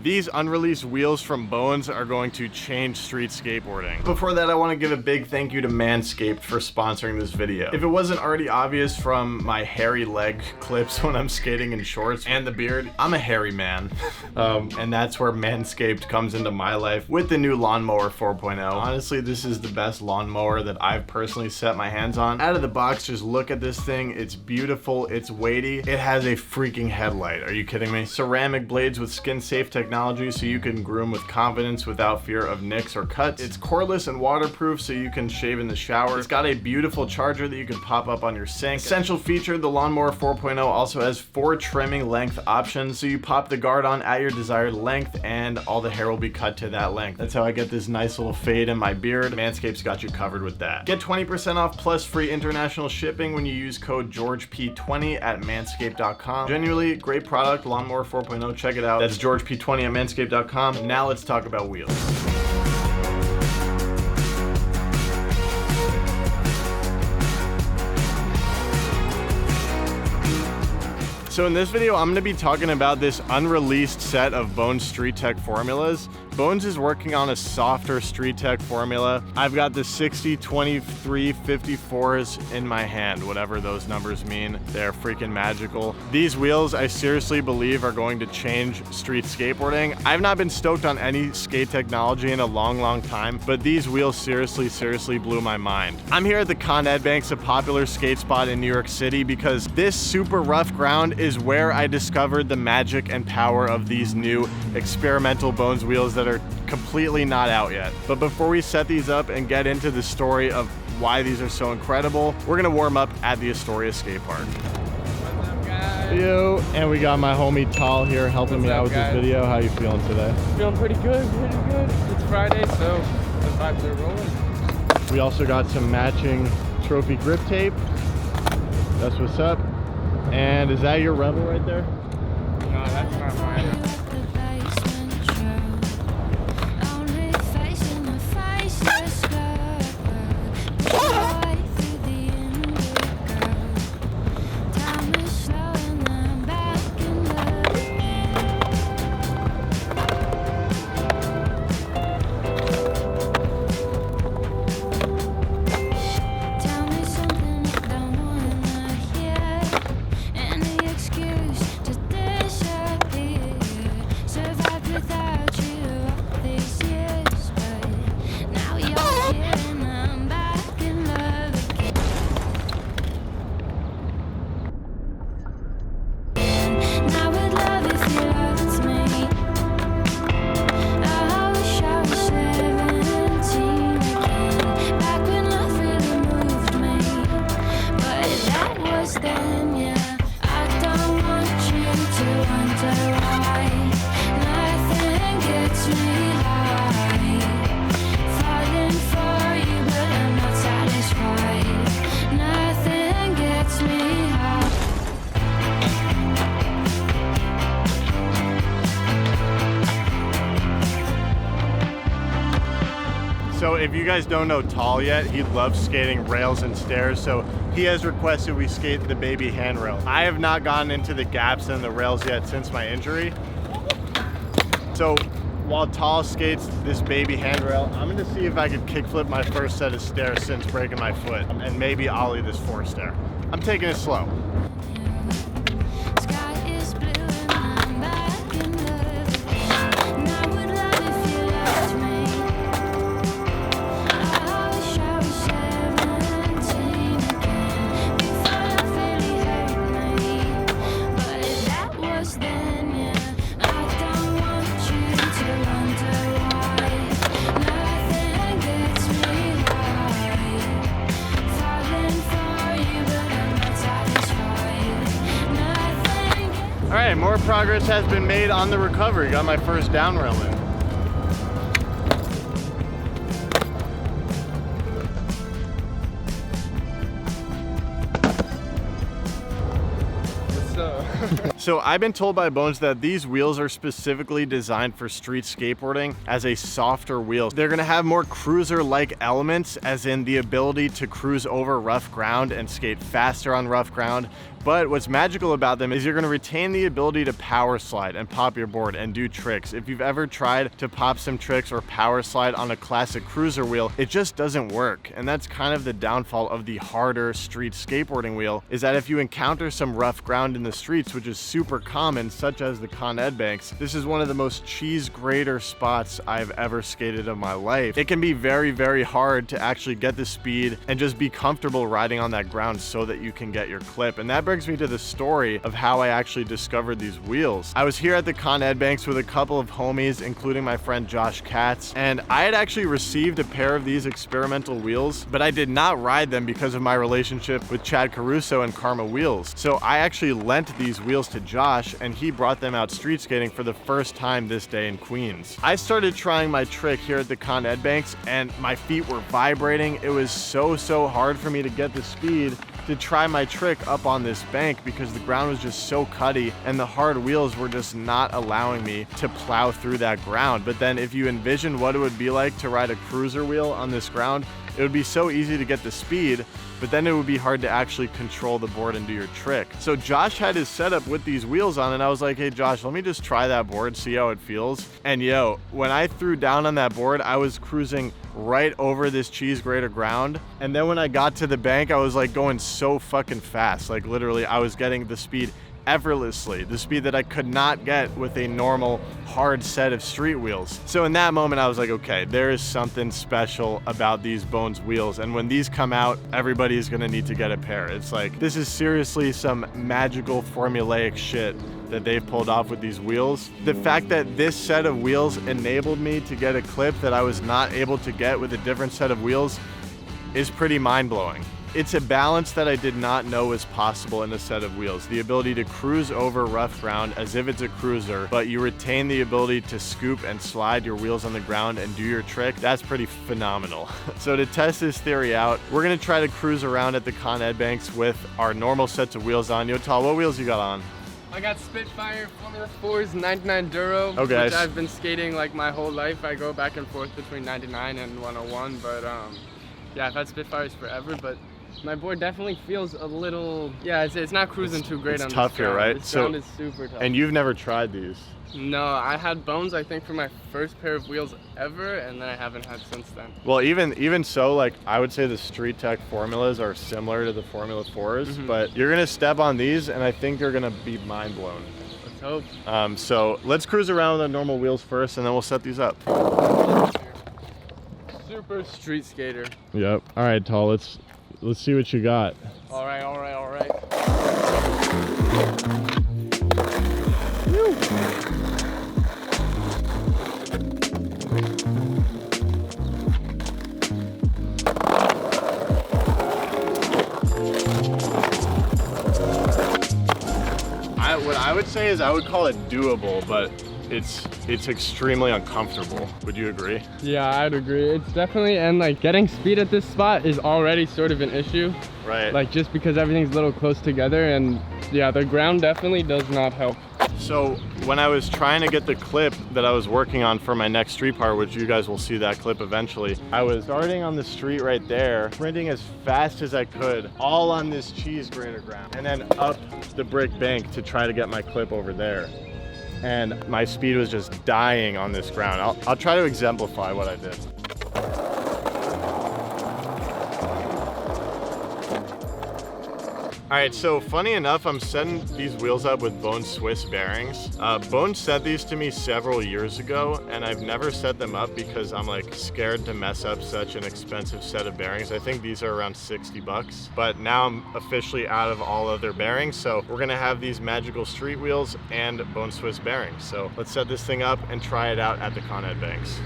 These unreleased wheels from Bones are going to change street skateboarding. Before that, I want to give a big thank you to Manscaped for sponsoring this video. If it wasn't already obvious from my hairy leg clips when I'm skating in shorts and the beard, I'm a hairy man. And that's where Manscaped comes into my life with the new Lawnmower 4.0. Honestly, this is the best lawnmower that I've personally set my hands on. Out of the box, just look at this thing. It's beautiful, it's weighty. It has a freaking headlight. Are you kidding me? Ceramic blades with skin-safe technology so you can groom with confidence without fear of nicks or cuts. It's cordless and waterproof so you can shave in the shower. It's got a beautiful charger that you can pop up on your sink. Essential feature, the Lawnmower 4.0 also has 4 trimming length options, so you pop the guard on at your desired length and all the hair will be cut to that length. That's how I get this nice little fade in my beard. Manscaped's got you covered with that. Get 20% off plus free international shipping when you use code GeorgeP20 at manscaped.com. Genuinely great product, Lawnmower 4.0. Check it out. That's GeorgeP20 at manscaped.com. Now let's talk about wheels. So in this video, I'm going to be talking about this unreleased set of Bones Street Tech formulas. Bones is working on a softer Street Tech formula. I've got the 60, 23, 54s in my hand, whatever those numbers mean. They're freaking magical. These wheels, I seriously believe, are going to change street skateboarding. I've not been stoked on any skate technology in a long time, but these wheels seriously blew my mind. I'm here at the Con Ed Banks, a popular skate spot in New York City, because this super rough ground is where I discovered the magic and power of these new experimental Bones wheels that are completely not out yet. But before we set these up and get into the story of why these are so incredible, we're gonna warm up at the Astoria Skate Park. What's up, guys? Yo, and we got my homie Tal here helping me out with this video. How you feeling today? Feeling pretty good, It's Friday, so the vibes are rolling. We also got some matching trophy grip tape. That's what's up. And is that your Rebel right there? No, that's not mine. So if you guys don't know Tal yet, he loves skating rails and stairs, so he has requested we skate the baby handrail. I have not gotten into the gaps in the rails yet since my injury. So while Tal skates this baby handrail, I'm gonna see if I could kickflip my first set of stairs since breaking my foot, and maybe ollie this 4 stair. I'm taking it slow. All right, more progress has been made on the recovery. Got my first down rail in. So I've been told by Bones that these wheels are specifically designed for street skateboarding as a softer wheel. They're gonna have more cruiser-like elements, as in the ability to cruise over rough ground and skate faster on rough ground. But what's magical about them is you're gonna retain the ability to power slide and pop your board and do tricks. If you've ever tried to pop some tricks or power slide on a classic cruiser wheel, it just doesn't work. And that's kind of the downfall of the harder street skateboarding wheel, is that if you encounter some rough ground in the streets, which is super common, such as the 𝓉𝒽𝓇 banks, this is one of the most cheese grater spots I've ever skated in my life. It can be very, very hard to actually get the speed and just be comfortable riding on that ground so that you can get your clip. And that brings me to the story of how I actually discovered these wheels. I was here at the 𝓉𝒽𝓇 banks with a couple of homies, including my friend Josh Katz, and I had actually received a pair of these experimental wheels, but I did not ride them because of my relationship with Chad Caruso and Karma Wheels. So I actually lent these wheels to Josh, and he brought them out street skating for the first time this day in Queens. I started trying my trick here at the 𝓉𝒽𝓇 banks, and my feet were vibrating. It was so hard for me to get the speed to try my trick up on this bank because the ground was just so cutty and the hard wheels were just not allowing me to plow through that ground. But then if you envision what it would be like to ride a cruiser wheel on this ground, it would be so easy to get the speed, but then it would be hard to actually control the board and do your trick. So Josh had his setup with these wheels on, and I was like, hey Josh, let me just try that board, see how it feels. And yo, when I threw down on that board, I was cruising right over this cheese grater ground. And then when I got to the bank, I was like going so fucking fast. Like literally, I was getting the speed effortlessly, the speed that I could not get with a normal hard set of street wheels. So in that moment I was like, okay, there is something special about these Bones wheels, and when these come out, everybody is gonna need to get a pair. It's like, this is seriously some magical formulaic shit that they've pulled off with these wheels. The fact that this set of wheels enabled me to get a clip that I was not able to get with a different set of wheels is pretty mind-blowing. It's a balance that I did not know was possible in a set of wheels. The ability to cruise over rough ground as if it's a cruiser, but you retain the ability to scoop and slide your wheels on the ground and do your trick. That's pretty phenomenal. So to test this theory out, we're gonna try to cruise around at the 𝓉𝒽𝓇 banks with our normal sets of wheels on. Yo, Tal, what wheels you got on? I got Spitfire Formula 4's 99 Duro, okay, which I've been skating like my whole life. I go back and forth between 99 and 101, but yeah, I've had Spitfires forever, but my board definitely feels a little, yeah, it's not cruising too great on this ground. It's tough here, right? This ground is super tough. And you've never tried these? No, I had Bones, I think, for my first pair of wheels ever, and then I haven't had since then. Well, even so, like, I would say the Street Tech formulas are similar to the Formula 4s, but you're gonna step on these, and I think you're gonna be mind blown. Let's hope. So let's cruise around with the normal wheels first, and then we'll set these up. Super street skater. Yep. All right, Tal, let's see what you got. All right. Woo. What I would say is I would call it doable, but it's extremely uncomfortable. Would you agree? Yeah, I'd agree. It's definitely, and like getting speed at this spot is already sort of an issue. Right. Like just because everything's a little close together, and yeah, the ground definitely does not help. So when I was trying to get the clip that I was working on for my next street part, which you guys will see that clip eventually, I was starting on the street right there, sprinting as fast as I could, all on this cheese grater ground, and then up the brick bank to try to get my clip over there. And my speed was just dying on this ground. I'll try to exemplify what I did. All right, so funny enough, I'm setting these wheels up with Bones Swiss bearings. Bones set these to me several years ago, and I've never set them up because I'm like scared to mess up such an expensive set of bearings. I think these are around 60 bucks, but now I'm officially out of all other bearings. So we're gonna have these magical street wheels and Bones Swiss bearings. So let's set this thing up and try it out at the 𝓉𝒽𝓇 banks.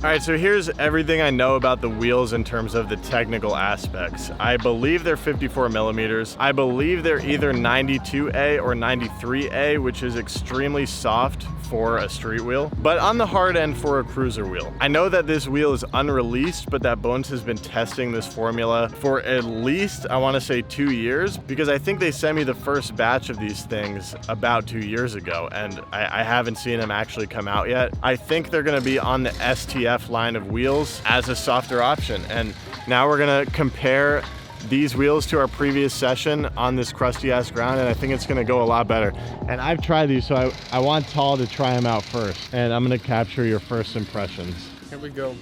All right, so here's everything I know about the wheels in terms of the technical aspects. I believe they're 54 millimeters. I believe they're either 92A or 93A, which is extremely soft for a street wheel, but on the hard end for a cruiser wheel. I know that this wheel is unreleased, but that Bones has been testing this formula for at least, I wanna say 2 years, because I think they sent me the first batch of these things about 2 years ago, and I haven't seen them actually come out yet. I think they're gonna be on the STF line of wheels as a softer option. And now we're gonna compare these wheels to our previous session on this crusty ass ground, and I think it's gonna go a lot better. And I've tried these, so I want Tal to try them out first, and I'm gonna capture your first impressions. Here we go.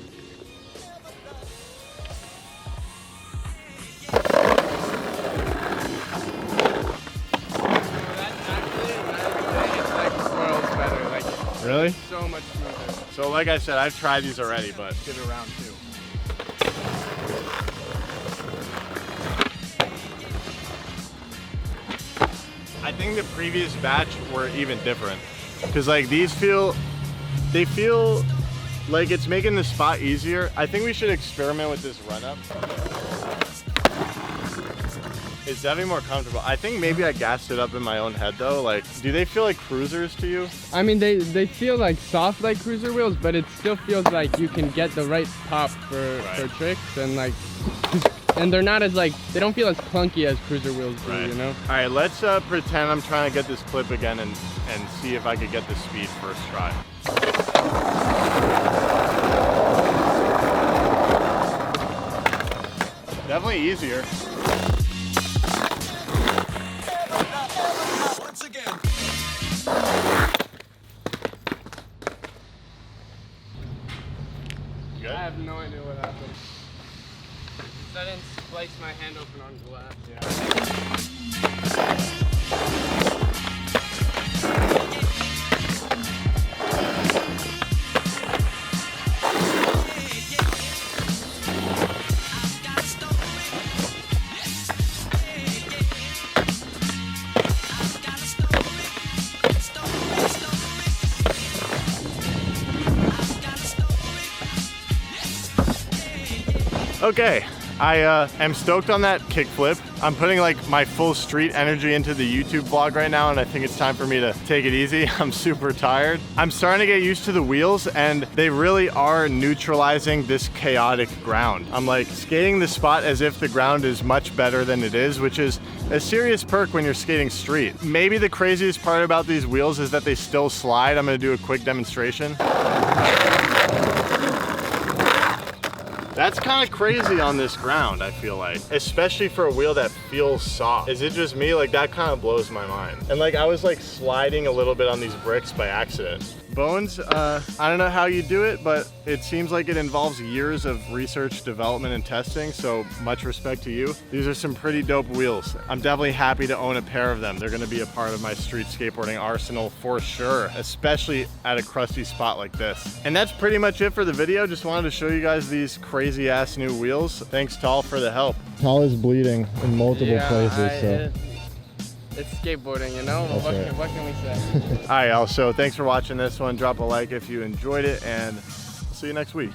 Really? So much smoother. So like I said, I've tried these already, but give it a round two. I think the previous batch were even different. Cause like these they feel like it's making the spot easier. I think we should experiment with this run up. It's definitely more comfortable. I think maybe I gassed it up in my own head though. Like, do they feel like cruisers to you? I mean, they feel like soft like cruiser wheels, but it still feels like you can get the right pop for tricks, and like, and they're not as like, they don't feel as clunky as cruiser wheels do, you know? All right, let's pretend I'm trying to get this clip again and see if I could get the speed first try. Definitely easier. I have no idea what happened. I didn't splice my hand open on glass. Okay, I am stoked on that kickflip. I'm putting like my full street energy into the YouTube vlog right now, and I think it's time for me to take it easy. I'm super tired. I'm starting to get used to the wheels, and they really are neutralizing this chaotic ground. I'm like skating the spot as if the ground is much better than it is, which is a serious perk when you're skating street. Maybe the craziest part about these wheels is that they still slide. I'm gonna do a quick demonstration. That's kind of crazy on this ground, I feel like. Especially for a wheel that feels soft. Is it just me? Like, that kind of blows my mind. And like, I was like sliding a little bit on these bricks by accident. Bones, I don't know how you do it, but it seems like it involves years of research, development, and testing, so much respect to you. These are some pretty dope wheels. I'm definitely happy to own a pair of them. They're gonna be a part of my street skateboarding arsenal for sure, especially at a crusty spot like this. And that's pretty much it for the video. Just wanted to show you guys these crazy ass new wheels. Thanks, Tal, for the help. Tal is bleeding in multiple places, so. It's skateboarding, you know? What can we say? All right, y'all. So thanks for watching this one. Drop a like if you enjoyed it, and I'll see you next week.